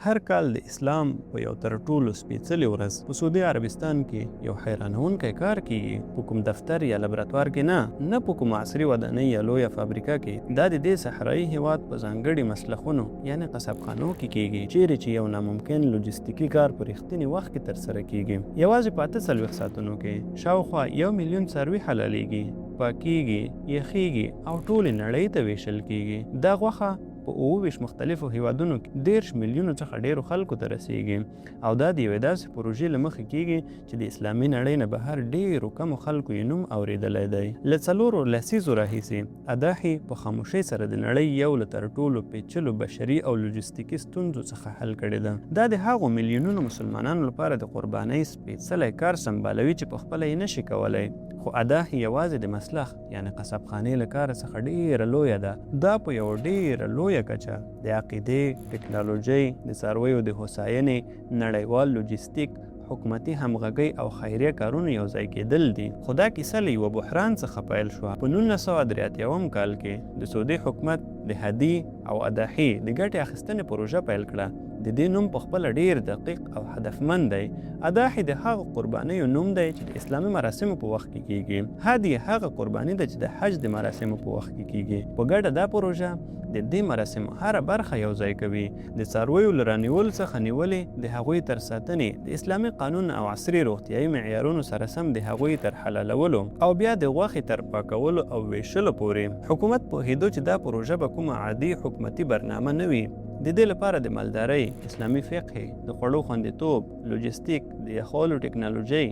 هر کال د اسلام په یو تر ټولو سپېڅلې ورځ په سعودي عربستان کې یو حیرانونکی کار کیږي. په کوم دفتر یا لابراتوار کې نه په کوم عصري ودانۍ یا لویه فابریکه کې، دا د دې صحرایي هېواد په ځانګړي مسلخونو یعنې قصابخانو کې کیږي، چیرې چې یو ناممکن لوژستیکي کار په رښتیني وخت کې ترسره کیږي. یوازې په 48 ساعتونو کې شاوخوا 1 میلیون څاروي حلالېږي، پاکېږي، یخېږي او ټولې نړۍ ته ویشل کیږي. دا غوښه په 29 مختلفو هېوادونو کې 10 میلیونو څخه ډېرو خلکو ته رسیږي، او دا د یوې داسې پروژې له مخې کیږي چې د اسلامي نړۍ نه بهر ډېرو کمو خلکو یې نوم اورېدلی دی. له 4 لسیزو راهیسې اداهي په خاموشۍ سره د نړۍ یو له تر ټولو پیچلو بشري او لوژستیکي ستونزو څخه حل کړې ده. دا د هغو میلیونونو مسلمانانو لپاره د قربانۍ سپېڅلی کار سمبالوي چې پخپله یې نشي کولی، خو اداهي یوازې د مسلخ یعنې قصابخانې له کاره څخه ډېره لویه ده. دا په یوه ډېره لویه کچه د عقیدې، ټکنالوژۍ، د څارویو د هوساینې، نړیوال لوژستیک، حکومتي همغږۍ او خیریه کارونو یو ځای کېدل دي. خو دا کیسه له یوه بحران څخه پیل شوه. په 1983 کال کې د سعودي حکومت د هدي او اداهي د ګټې اخیستنې پروژه پیل کړه. د دې نوم پخپله ډېر دقیق او هدفمند دی. اداهي د هغو قربانیو نوم دی چې د اسلامي مراسمو په وخت کې کیږي. هدي هغه قرباني ده چې د حج د مراسمو په وخت کې کیږي. په ګډه دا پروژه د دې مراسمو هره برخه یو ځای کوي، د څارویو له رانیولو څخه نیولې د هغوی تر ساتنې، د اسلامي قانون او عصري روغتیایي معیارونو سره سم د هغوی تر حلالولو او بیا د غوښې تر پاکولو او ویشلو پورې. حکومت پوهېدو چې دا پروژه به کومه عادي حکومتي برنامه نه وي. د دې لپاره د مالدارۍ، اسلامي فقه، د خوړو خوندیتوب، لوژستیک، د یخولو ټکنالوژۍ،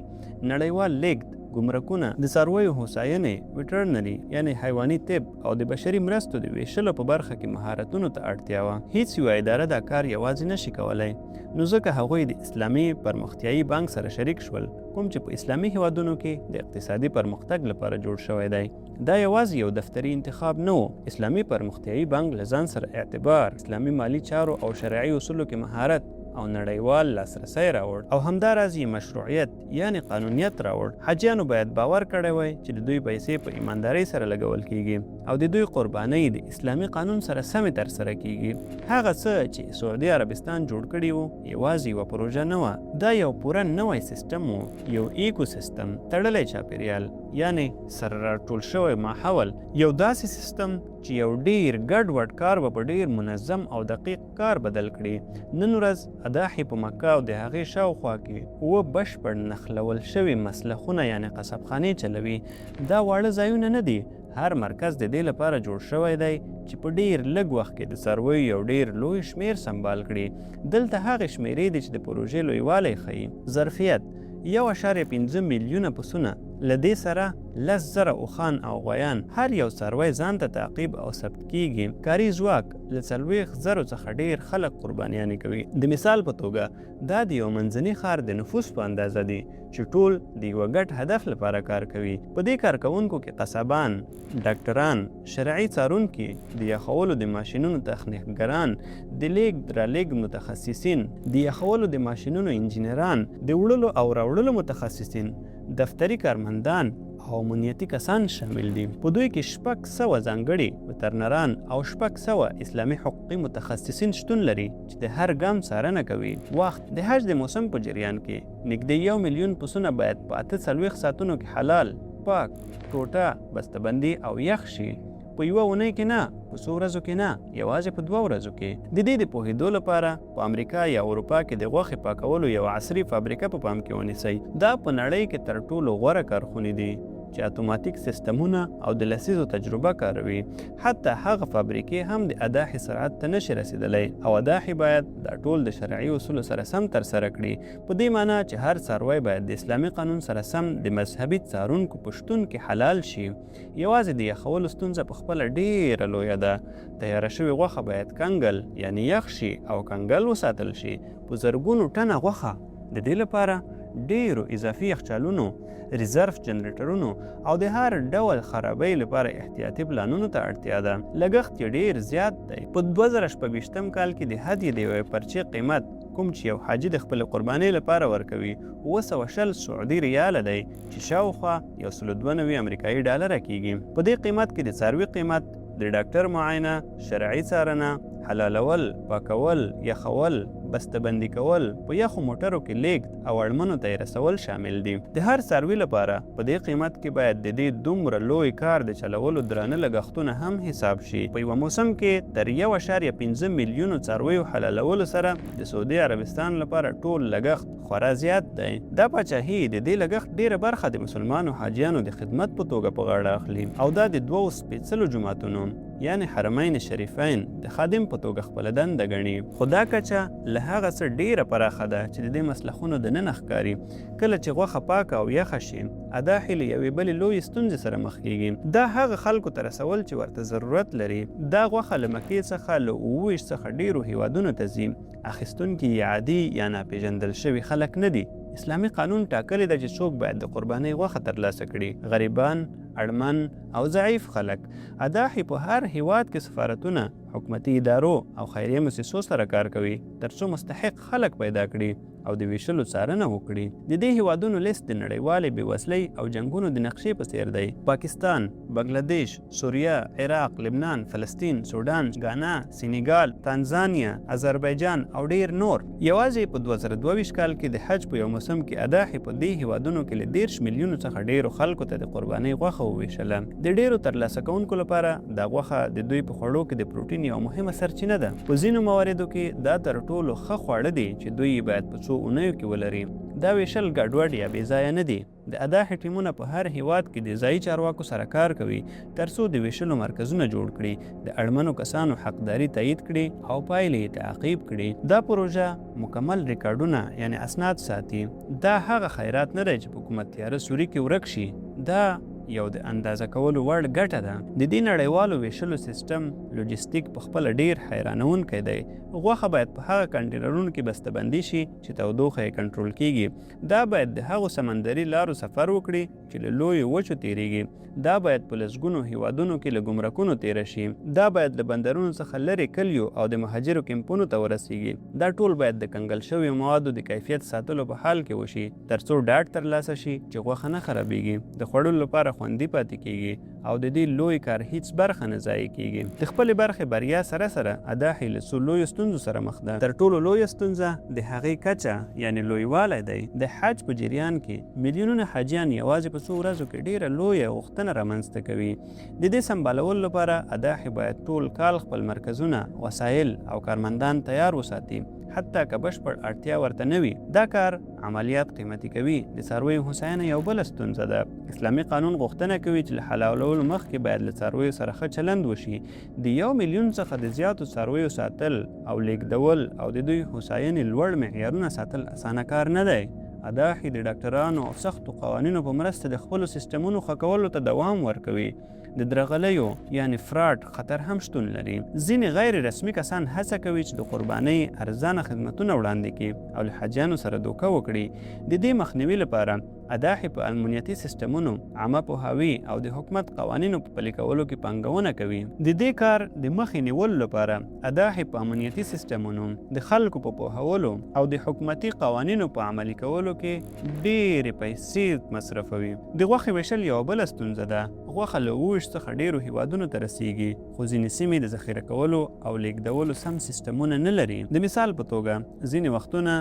نړیوال لیږد، ګمرکونه، د څارویو هوساینې، ویټرنري یعنې حیواني طب او د بشري مرستو د ویشلو په برخه کې مهارتونو ته اړتیا وه. هیڅ یوه اداره دا کار یوازې نشي کولی، نو ځکه هغوی د اسلامي پرمختیایي بانک سره شریک شول، کوم چې په اسلامي هېوادونو کې د اقتصادي پرمختګ لپاره جوړ شوی دی. دا یوازې یو دفتري انتخاب نه و. اسلامي پرمختیایي بانک له ځان سره اعتبار، اسلامي مالي چارو او شرعي اصولو کې مهارت او نړیوال لاسرسی راوړ، او همداراز یې مشروعیت یعنې قانونیت راوړ. حاجیانو باید باور کړی وای چې د دوی پیسې په ایماندارۍ سره لګول کیږي او د دوی قربانۍ د اسلامي قانون سره سمې ترسره کیږي. هغه څه چې سعودي عربستان جوړ کړي وو یوازې یوه پروژه نه وه، دا یو پوره نوی سیستم و، یو ایکو سیستم، تړلی چاپیریال یعنې سره راټول شوی ماحول، یو داسې سیستم چې یو ډیر ګډوډ کار به په ډیر منظم او دقیق کار بدل کړي. نن ورځ اداهي په مکه او د هغې شاوخوا کې 7 بشپړ نښلول شوي مسلخونه یعنې قصابخانې چلوي. دا واړه ځایونه نه دي، هر مرکز د دې لپاره جوړ شوی دی چې په ډیر لږ وخت کې د څارویو یو ډیر لوی شمیر سمبال کړي. دلته هغې شمیرې دي چې د پروژې لویوالی ښیي. ظرفیت 1.5 میلیونه پسونه، له دې سره 10,000 اوښان او غویان، هر یو څاروی ځان ته تعقیب او ثبت کیږي. کاري ځواک له 40,000 څخه ډیر خلک قربانیانې کوي. د مثال په توګه دا د یو منځني ښار د نفوس په اندازه دي چې ټول د یوه ګډ هدف لپاره کار کوي. په دې کارکوونکو کې قصابان، ډاکټران، شرعي څارونکي، د یخولو د ماشینونو تخنیکګران، د لیږد رالېږد متخصصین، د یخولو د ماشینونو انجینران، د وړلو او راوړلو متخصصین، دفتري کارمندان او امنیتي کسان شامل دي. په دوی کې 600 ځانګړي وترنران او 600 اسلامي حقوقي متخصصین شتون لري چې د هر ګام څارنه کوي. وخت د حج د موسم په جریان کې نږدې 1 میلیون پسونه باید په 48 ساعتونو کې حلال، پاک، ټوټه، بسته بندي او یخ شي. په یوه اونۍ کې نه، په څو ورځو کې نه، یوازې په 2 ورځو کې. د دې د پوهېدو لپاره په امریکا یا اروپا کې د غوښې پاکولو یو عصري فابریکه په پام کې ونیسئ. دا په نړۍ کې تر ټولو غوره کارخونې دي چې اتوماتیک سیستمونه او د لسیزو تجربه کاروي. حتی هغه فابریکې هم د اداهي سرعت ته نشي رسیدلی، او اداهي باید دا ټول د شرعي اصولو سره سم ترسره کړي. په دې معنی چې هر څاروی باید د اسلامي قانون سره سم د مذهبي څارونکو په شتون کې حلال شي. یوازې د یخولو ستونزه په خپله ډیره لویه ده. تیاره شوې غوښه باید کنګل یعنې یخ شي او کنګل وساتل شي. په زرګونو ټنه غوښه د دې لپاره ډیرو اضافي یخچالونو، ریزرف جنریټرونو او د هر ډول خرابۍ لپاره احتیاطي پلانونو ته اړتیا ده. لګښت یې ډیر زیات دی. په 2026 کال کې د هدیې د یوې پرچې قیمت کوم چې یو حاجي د خپل قربانۍ لپاره ورکوي 220 سعودي ریاله دی چې شاوخوا 192 امریکایي ډالره کیږي. په دې قیمت کې د څاروي قیمت، د ډاکټر معاینه، شرعي څارنه، حلالول، پاکول، یخول، بسته بندي کول، په یخو موټرو کې لیږد او اړمنو ته یې رسول شامل دي. د هر څاروي لپاره په دې قیمت کې باید د دې دومره لوی کار د چلولو درانه لګښتونه هم حساب شي. په یوه موسم کې تر 1.5 میلیونو څارویو حلالولو سره د سعودي عربستان لپاره ټول لګښت خورا زیات دی. دا پاچاهي د دې لګښت ډیره برخه د مسلمانو حاجیانو د خدمت په توګه په غاړه اخلي او دا د 2 سپېڅلو جوماتونو یعنی حرمین شریفین د خادم په توګه خپله دنده ګڼي. خو دا کچه له هغه څه ډیره پراخه ده چې د دې مسلخونو دننه ښکاري. کله چې غوښه پاکه او یخه شي، اداحي له یوې بلې لویې ستونزې سره مخ کېږي. دا هغه خلکو ته رسول چې ورته ضرورت لري. دا غوښه له مکې څخه له 27 څخه ډیرو هېوادونو ته ځي. اخیستونکي یې عادي یا ناپېژندل شوي خلک نه دي. اسلامي قانون ټاکلی ده چې څوک باید د قربانۍ غوښه ترلاسه کړي. غریبان، اړمن او ضعیف خلک. اداحي په هر هیواد کې سفارتونه، حکومتي ادارو او خیریه مؤسسو سره کار کوي ترڅو مستحق خلک پیدا کړي او د ویشلو څارنه وکړي. د دې هیوادونو لیست د نړیوالې بېوزلۍ او جنګونو د نقشې په څیر دی. پاکستان، بنګلادیش، سوریه، عراق، لبنان، فلسطین، سودان، غانا، سینیګال، تنزانیا، آذربایجان او ډیر نور. یوازې په 2022 کال کې د حج په یو موسم کې اداحي په دې هیوادونو کې له 10 میلیونو څخه ډیرو خلکو ته د قربانۍ غوښه وویشله. د ډیرو ترلاسه کوونکو لپاره دا غوښه د دوی په خوړو کې د پروټین یو مهمه سرچینه ده. په ځینو مواردو کې دا تر ټولو ښه خواړه دي چې دوی باید په څو اونیو کې ولري. دا ویشل ګډوډ یا بې ځایه نه دي. د اداحي ټیمونه په هر هیواد کې د ځایي چارواکو سره کار کوي ترڅو د ویشلو مرکزونه جوړ کړي، د اړمنو کسانو حقداري تایید کړي او پایلې یې تعقیب کړي. دا پروژه مکمل ریکارډونه یعنی اسناد ساتي. دا هغه خیرات نه دی چې په کومه تیاره سوري کې ورک شي. دا یو د اندازه کولو وړ ګټه ده. د دې نړیوالو ویشلو سیستم لوژستیک په خپله ډیر حیرانونکی دی. غوښه باید په هغه کنټینرونو کې بسته بندي شي چې تودوخه یې کنټرول کیږي. دا باید د هغو سمندري لارو سفر وکړي چې له لویو وچو تیریږي. دا باید په لسګونو هیوادونو کې له ګمرکونو تیره شي. دا باید له بندرونو څخه لرې کلیو او د مهاجرو کیمپونو ته ورسیږي. دا ټول باید د کنګل شویو موادو د کیفیت ساتلو په حال کې وشي ترڅو ډاډ ترلاسه شي چې غوښه نه خرابیږي، د خوړلو لپاره خوندي پاتې کیږي او د دې لوی کار هیڅ برخه نه ضایع کیږي. د خپلې برخې بریا سره سره اداحي له څو لویو ستونزو سره مخ ده. تر ټولو لویه ستونزه د هغې کچه یعنی لویوالی دی. د حج په جریان کې میلیونونه حاجیان یوازې په څو ورځو کې ډیره لویه غوښتنه رامنځته کوي. د دې سمبالولو لپاره اداحي باید ټول کال خپل مرکزونه، وسایل او کارمندان تیار وساتي، حتی که بشپړ اړتیا ورته نه وي. دا کار عملیات قیمتي کوي. د څارویو هوساینه یو بله ستونزه ده. اسلامي قانون غوښتنه کوي چې له حلالولو مخکې باید له څارویو سره ښه چلند وشي. د 1 میلیون څخه د زیاتو څارویو ساتل او لیږدول او د دوی هوساینې لوړ معیارونه ساتل اسانه کار نه دی. اداحي د ډاکټرانو او سختو قوانینو په مرسته د خپلو سیستمونو ښه کولو ته دوام ورکوي. د درغلیو یعنی فراډ خطر هم شتون لري. ځینې غیر رسمي کسان هڅه کوي چې د قربانۍ ارزانه خدمتونه وړاندې کړي او له حاجیانو سره دوکه وکړي. د دې مخنیوي لپاره اداحي په امنیتي سیستمونو، عامه پوهاوي او د حکومت قوانینو په پلي کولو کې پانګونه کوي. د دې کار د مخې نیولو لپاره اداحي په امنیتي سیستمونو، د خلکو په پوهولو او د حکومتي قوانینو په عملي کولو کې ډېرې پیسې مصرفوي. د غوښې ویشل یوه بله ستونزه ده. غوښه له 27 څخه ډیرو هیوادونو ته رسیږي، خو ځینې سیمې د ذخیره کولو او لیږدولو سم سیستمونه نه لري. د مثال په توګه ځینې وختونه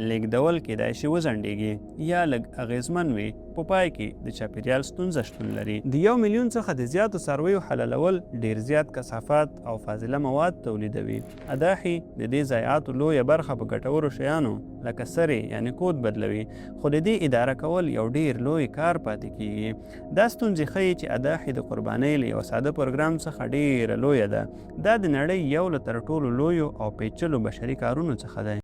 لیږدول کیدای شي وځنډېږي یا لږ اغیزمن وي. په پای کې د چاپیریال ستونزه شتون لري. د 1 میلیون څخه د زیاتو څارویو حلالول ډیر زیات کثافات او فاضله مواد تولیدوي. اداحي د دې ضایعاتو لویه برخه په ګټورو شیانو لکه سرې یعنی کود بدلوي، خو د دې اداره کول یو ډیر لوی کار پاتې کیږي. دا ستونزې ښیي چې اداحي د قربانۍ له یو ساده پروګرام څخه ډیره لویه ده. دا د نړۍ یو له تر ټولو لویو او پیچلو بشري کارونو څخه دی.